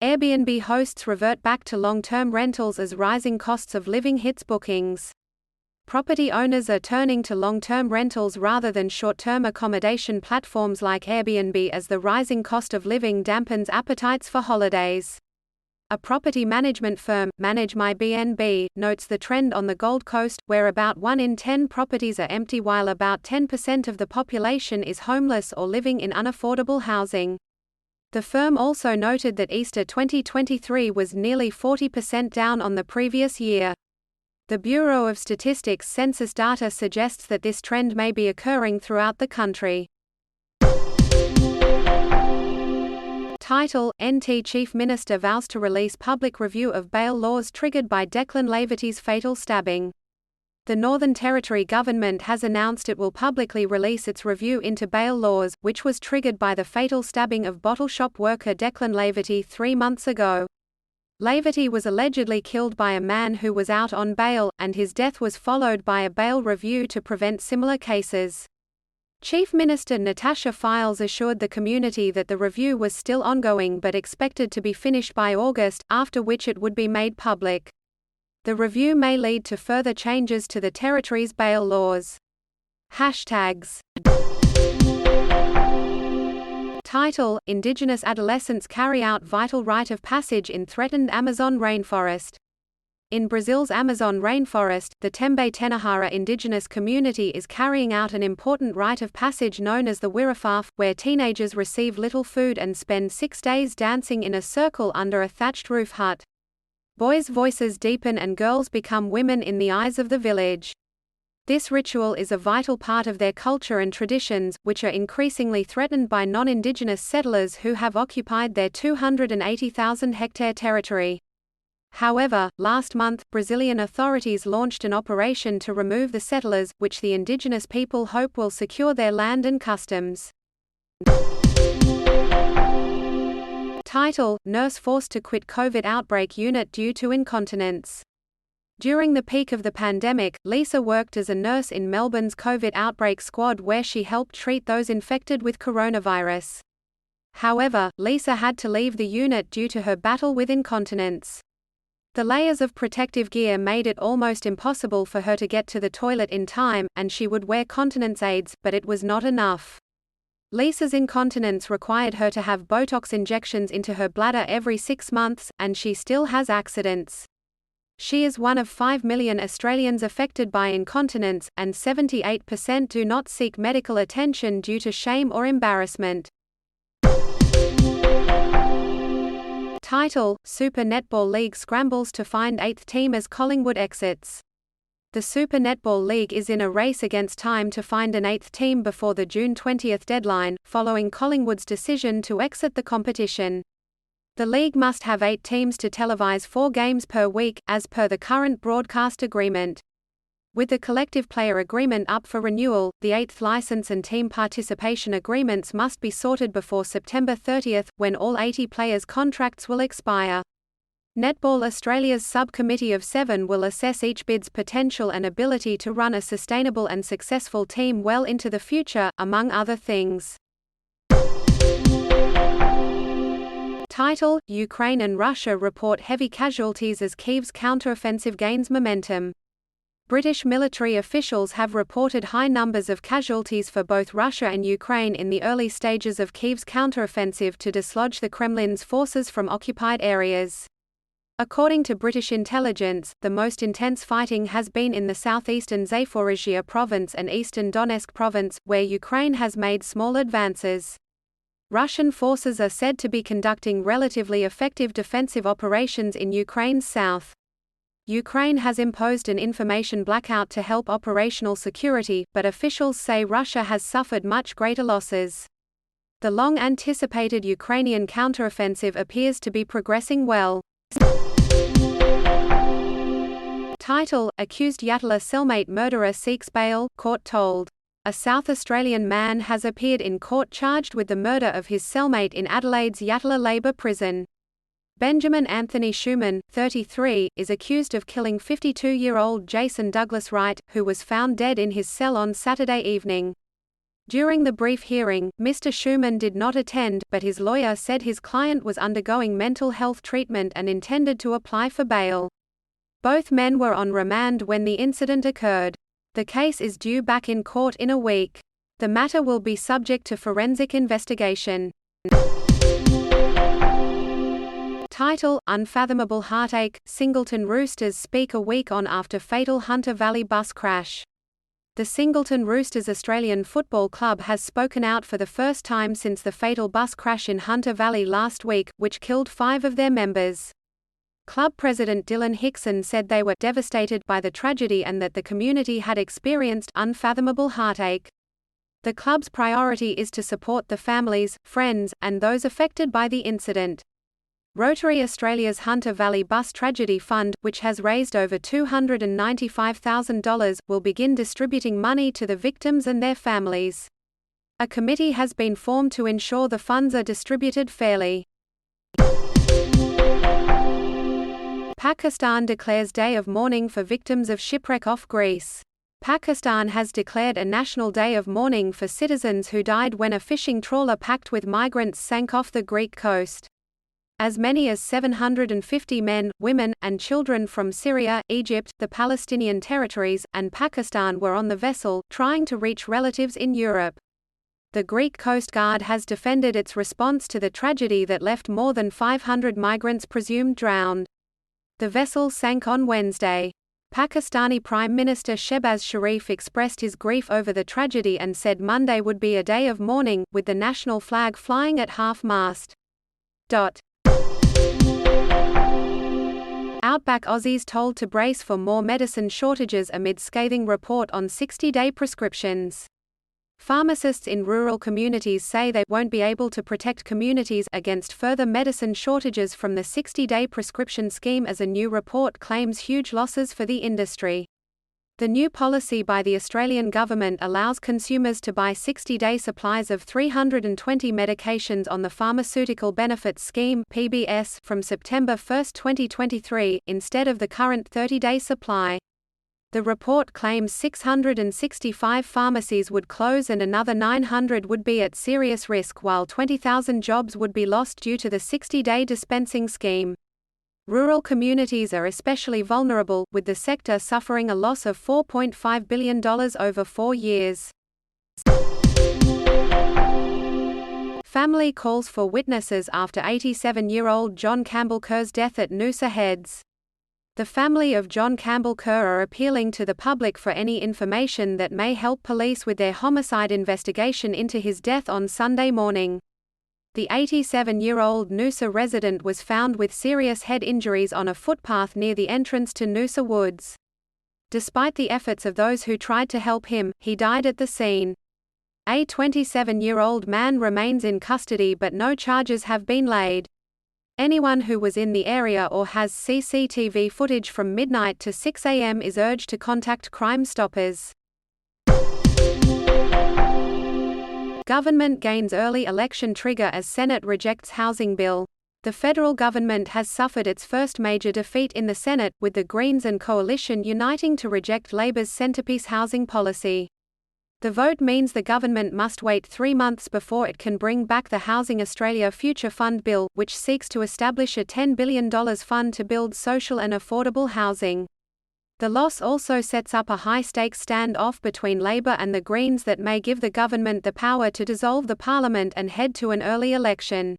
Airbnb hosts revert back to long-term rentals as rising costs of living hits bookings. Property owners are turning to long-term rentals rather than short-term accommodation platforms like Airbnb as the rising cost of living dampens appetites for holidays. A property management firm, ManageMyBnB, notes the trend on the Gold Coast, where about 1 in 10 properties are empty while about 10% of the population is homeless or living in unaffordable housing. The firm also noted that Easter 2023 was nearly 40% down on the previous year. The Bureau of Statistics census data suggests that this trend may be occurring throughout the country. Title: NT Chief Minister vows to release public review of bail laws triggered by Declan Laverty's fatal stabbing. The Northern Territory government has announced it will publicly release its review into bail laws, which was triggered by the fatal stabbing of bottle shop worker Declan Laverty 3 months ago. Laverty was allegedly killed by a man who was out on bail, and his death was followed by a bail review to prevent similar cases. Chief Minister Natasha Fyles assured the community that the review was still ongoing but expected to be finished by August, after which it would be made public. The review may lead to further changes to the Territory's bail laws. Hashtags. Title: Indigenous adolescents carry out vital rite of passage in threatened Amazon rainforest. In Brazil's Amazon rainforest, the Tembe Tenahara indigenous community is carrying out an important rite of passage known as the Wirafaf, where teenagers receive little food and spend 6 days dancing in a circle under a thatched roof hut. Boys' voices deepen and girls become women in the eyes of the village. This ritual is a vital part of their culture and traditions, which are increasingly threatened by non-indigenous settlers who have occupied their 280,000-hectare territory. However, last month, Brazilian authorities launched an operation to remove the settlers, which the indigenous people hope will secure their land and customs. Title: Nurse forced to quit COVID outbreak unit due to incontinence. During the peak of the pandemic, Lisa worked as a nurse in Melbourne's COVID outbreak squad where she helped treat those infected with coronavirus. However, Lisa had to leave the unit due to her battle with incontinence. The layers of protective gear made it almost impossible for her to get to the toilet in time, and she would wear continence aids, but it was not enough. Lisa's incontinence required her to have Botox injections into her bladder every 6 months, and she still has accidents. She is one of 5 million Australians affected by incontinence, and 78% do not seek medical attention due to shame or embarrassment. Title: Super Netball League scrambles to find 8th team as Collingwood exits. The Super Netball League is in a race against time to find an 8th team before the June 20 deadline, following Collingwood's decision to exit the competition. The league must have 8 teams to televise 4 games per week, as per the current broadcast agreement. With the collective player agreement up for renewal, the 8th license and team participation agreements must be sorted before September 30, when all 80 players' contracts will expire. Netball Australia's subcommittee of 7 will assess each bid's potential and ability to run a sustainable and successful team well into the future, among other things. Title: Ukraine and Russia report heavy casualties as Kyiv's counteroffensive gains momentum. British military officials have reported high numbers of casualties for both Russia and Ukraine in the early stages of Kyiv's counteroffensive to dislodge the Kremlin's forces from occupied areas. According to British intelligence, the most intense fighting has been in the southeastern Zaporizhzhia province and eastern Donetsk province, where Ukraine has made small advances. Russian forces are said to be conducting relatively effective defensive operations in Ukraine's south. Ukraine has imposed an information blackout to help operational security, but officials say Russia has suffered much greater losses. The long-anticipated Ukrainian counteroffensive appears to be progressing well. Title: Accused Yatala cellmate murderer seeks bail, court told. A South Australian man has appeared in court charged with the murder of his cellmate in Adelaide's Yatala Labour Prison. Benjamin Anthony Schumann, 33, is accused of killing 52-year-old Jason Douglas Wright, who was found dead in his cell on Saturday evening. During the brief hearing, Mr. Schumann did not attend, but his lawyer said his client was undergoing mental health treatment and intended to apply for bail. Both men were on remand when the incident occurred. The case is due back in court in a week. The matter will be subject to forensic investigation. Title: Unfathomable Heartache. Singleton Roosters speak a week on after fatal Hunter Valley bus crash. The Singleton Roosters Australian Football Club has spoken out for the first time since the fatal bus crash in Hunter Valley last week, which killed 5 of their members. Club president Dylan Hickson said they were devastated by the tragedy and that the community had experienced unfathomable heartache. The club's priority is to support the families, friends, and those affected by the incident. Rotary Australia's Hunter Valley Bus Tragedy Fund, which has raised over $295,000, will begin distributing money to the victims and their families. A committee has been formed to ensure the funds are distributed fairly. Pakistan declares Day of Mourning for victims of shipwreck off Greece. Pakistan has declared a national day of mourning for citizens who died when a fishing trawler packed with migrants sank off the Greek coast. As many as 750 men, women, and children from Syria, Egypt, the Palestinian territories, and Pakistan were on the vessel, trying to reach relatives in Europe. The Greek Coast Guard has defended its response to the tragedy that left more than 500 migrants presumed drowned. The vessel sank on Wednesday. Pakistani Prime Minister Shehbaz Sharif expressed his grief over the tragedy and said Monday would be a day of mourning, with the national flag flying at half-mast. Outback Aussies told to brace for more medicine shortages amid scathing report on 60-day prescriptions. Pharmacists in rural communities say they won't be able to protect communities against further medicine shortages from the 60-day prescription scheme as a new report claims huge losses for the industry. The new policy by the Australian government allows consumers to buy 60-day supplies of 320 medications on the Pharmaceutical Benefits Scheme (PBS) from September 1, 2023, instead of the current 30-day supply. The report claims 665 pharmacies would close and another 900 would be at serious risk, while 20,000 jobs would be lost due to the 60-day dispensing scheme. Rural communities are especially vulnerable, with the sector suffering a loss of $4.5 billion over 4 years. Family calls for witnesses after 87-year-old John Campbell Kerr's death at Noosa Heads. The family of John Campbell Kerr are appealing to the public for any information that may help police with their homicide investigation into his death on Sunday morning. The 87-year-old Noosa resident was found with serious head injuries on a footpath near the entrance to Noosa Woods. Despite the efforts of those who tried to help him, he died at the scene. A 27-year-old man remains in custody but no charges have been laid. Anyone who was in the area or has CCTV footage from midnight to 6 a.m. is urged to contact Crime Stoppers. Government gains early election trigger as Senate rejects housing bill. The federal government has suffered its first major defeat in the Senate, with the Greens and Coalition uniting to reject Labor's centerpiece housing policy. The vote means the government must wait 3 months before it can bring back the Housing Australia Future Fund bill, which seeks to establish a $10 billion fund to build social and affordable housing. The loss also sets up a high-stakes standoff between Labor and the Greens that may give the government the power to dissolve the parliament and head to an early election.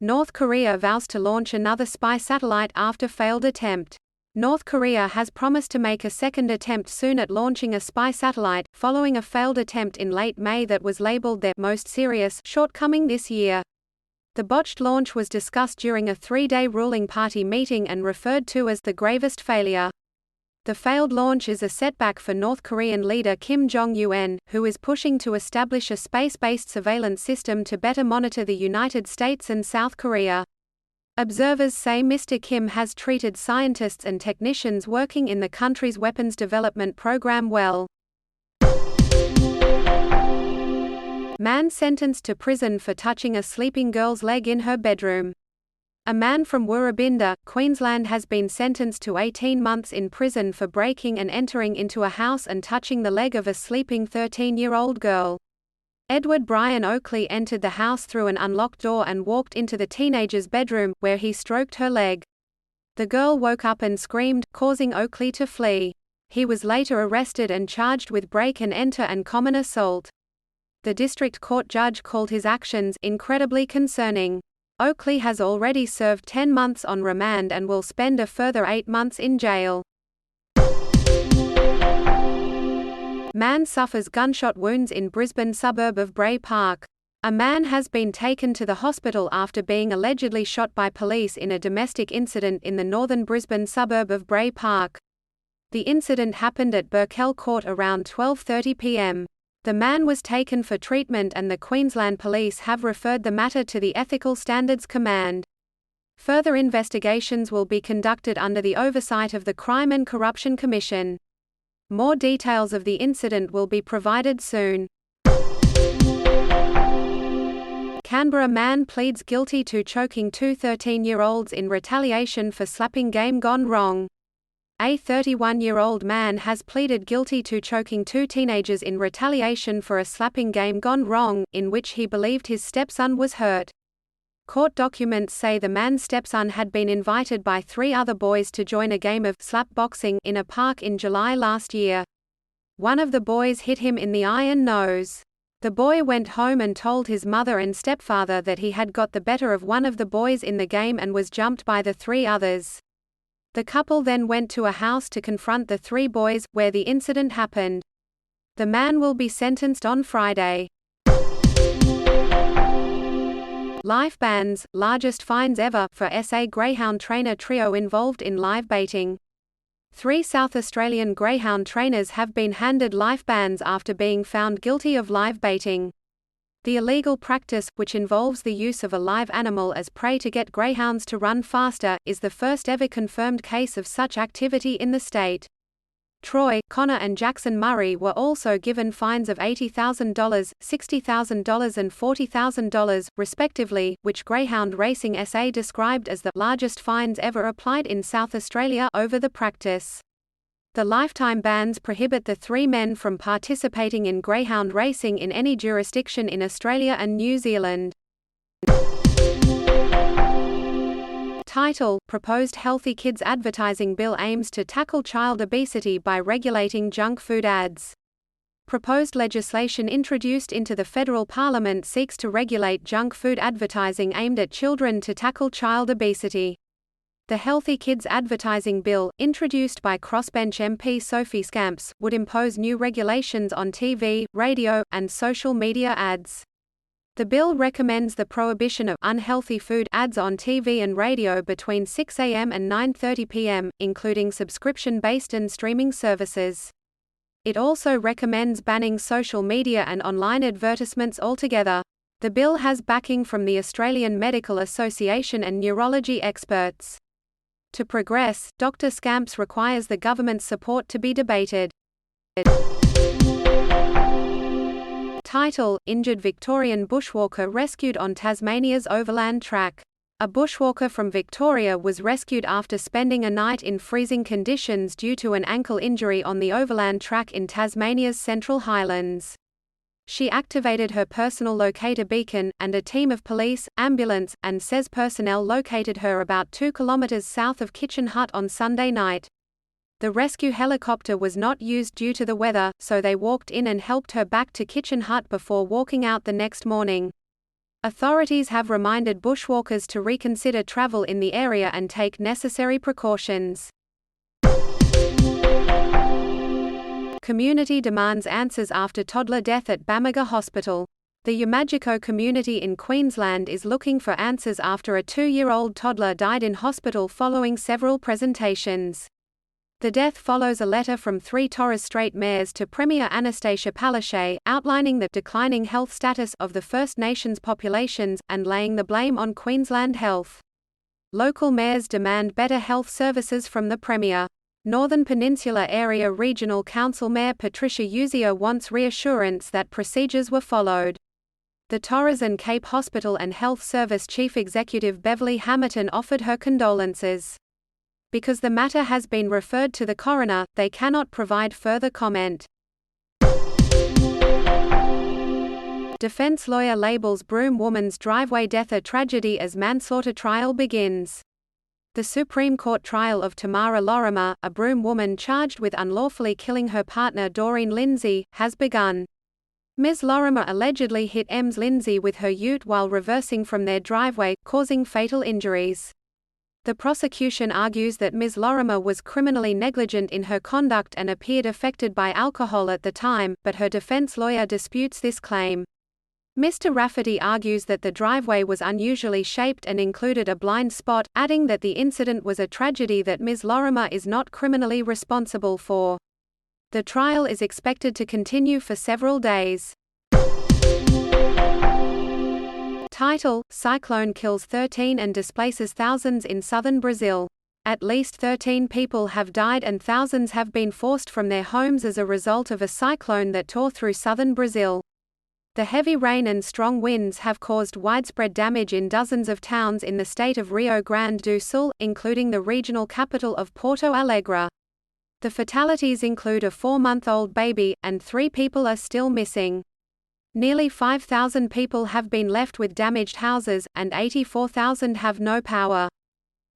North Korea vows to launch another spy satellite after failed attempt. North Korea has promised to make a second attempt soon at launching a spy satellite, following a failed attempt in late May that was labeled their most serious shortcoming this year. The botched launch was discussed during a 3-day ruling party meeting and referred to as the gravest failure. The failed launch is a setback for North Korean leader Kim Jong-un, who is pushing to establish a space-based surveillance system to better monitor the United States and South Korea. Observers say Mr. Kim has treated scientists and technicians working in the country's weapons development program well. Man sentenced to prison for touching a sleeping girl's leg in her bedroom. A man from Woorabinda, Queensland has been sentenced to 18 months in prison for breaking and entering into a house and touching the leg of a sleeping 13-year-old girl. Edward Brian Oakley entered the house through an unlocked door and walked into the teenager's bedroom, where he stroked her leg. The girl woke up and screamed, causing Oakley to flee. He was later arrested and charged with break and enter and common assault. The district court judge called his actions incredibly concerning. Oakley has already served 10 months on remand and will spend a further 8 months in jail. Man suffers gunshot wounds in Brisbane suburb of Bray Park. A man has been taken to the hospital after being allegedly shot by police in a domestic incident in the northern Brisbane suburb of Bray Park. The incident happened at Burkell Court around 12:30 p.m. The man was taken for treatment and the Queensland Police have referred the matter to the Ethical Standards Command. Further investigations will be conducted under the oversight of the Crime and Corruption Commission. More details of the incident will be provided soon. Canberra man pleads guilty to choking two 13-year-olds in retaliation for slapping game gone wrong. A 31-year-old man has pleaded guilty to choking two teenagers in retaliation for a slapping game gone wrong, in which he believed his stepson was hurt. Court documents say the man's stepson had been invited by 3 other boys to join a game of slap boxing in a park in July last year. One of the boys hit him in the eye and nose. The boy went home and told his mother and stepfather that he had got the better of one of the boys in the game and was jumped by the 3 others. The couple then went to a house to confront the 3 boys, where the incident happened. The man will be sentenced on Friday. Life bans, largest fines ever for SA Greyhound trainer trio involved in live baiting. 3 South Australian greyhound trainers have been handed life bans after being found guilty of live baiting. The illegal practice, which involves the use of a live animal as prey to get greyhounds to run faster, is the first ever confirmed case of such activity in the state. Troy, Connor and Jackson Murray were also given fines of $80,000, $60,000 and $40,000, respectively, which Greyhound Racing SA described as the largest fines ever applied in South Australia over the practice. The lifetime bans prohibit the 3 men from participating in greyhound racing in any jurisdiction in Australia and New Zealand. Title: Proposed Healthy Kids Advertising Bill aims to tackle child obesity by regulating junk food ads. Proposed legislation introduced into the federal parliament seeks to regulate junk food advertising aimed at children to tackle child obesity. The Healthy Kids Advertising Bill, introduced by crossbench MP Sophie Scamps, would impose new regulations on TV, radio, and social media ads. The bill recommends the prohibition of unhealthy food ads on TV and radio between 6 a.m. and 9:30 p.m., including subscription-based and streaming services. It also recommends banning social media and online advertisements altogether. The bill has backing from the Australian Medical Association and neurology experts. To progress, Dr. Scamps requires the government's support to be debated. Title: Injured Victorian bushwalker rescued on Tasmania's overland track. A bushwalker from Victoria was rescued after spending a night in freezing conditions due to an ankle injury on the overland track in Tasmania's Central Highlands. She activated her personal locator beacon, and a team of police, ambulance, and SES personnel located her about 2 kilometres south of Kitchen Hut on Sunday night. The rescue helicopter was not used due to the weather, so they walked in and helped her back to Kitchen Hut before walking out the next morning. Authorities have reminded bushwalkers to reconsider travel in the area and take necessary precautions. Community demands answers after toddler death at Bamaga Hospital. The Yamajico community in Queensland is looking for answers after a 2-year-old toddler died in hospital following several presentations. The death follows a letter from 3 Torres Strait mayors to Premier Anastasia Palaszczuk, outlining the declining health status of the First Nations populations, and laying the blame on Queensland Health. Local mayors demand better health services from the Premier. Northern Peninsula Area Regional Council Mayor Patricia Uzzier wants reassurance that procedures were followed. The Torres and Cape Hospital and Health Service Chief Executive Beverly Hamilton offered her condolences. Because the matter has been referred to the coroner, they cannot provide further comment. Defense lawyer labels Broome woman's driveway death a tragedy as manslaughter trial begins. The Supreme Court trial of Tamara Lorimer, a Broome woman charged with unlawfully killing her partner Doreen Lindsay, has begun. Ms. Lorimer allegedly hit Ms. Lindsay with her ute while reversing from their driveway, causing fatal injuries. The prosecution argues that Ms. Lorimer was criminally negligent in her conduct and appeared affected by alcohol at the time, but her defense lawyer disputes this claim. Mr. Rafferty argues that the driveway was unusually shaped and included a blind spot, adding that the incident was a tragedy that Ms. Lorimer is not criminally responsible for. The trial is expected to continue for several days. Title: Cyclone kills 13 and displaces thousands in southern Brazil. At least 13 people have died and thousands have been forced from their homes as a result of a cyclone that tore through southern Brazil. The heavy rain and strong winds have caused widespread damage in dozens of towns in the state of Rio Grande do Sul, including the regional capital of Porto Alegre. The fatalities include a 4-month-old baby, and 3 people are still missing. Nearly 5,000 people have been left with damaged houses, and 84,000 have no power.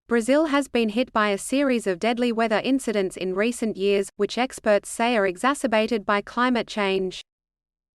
Brazil has been hit by a series of deadly weather incidents in recent years, which experts say are exacerbated by climate change.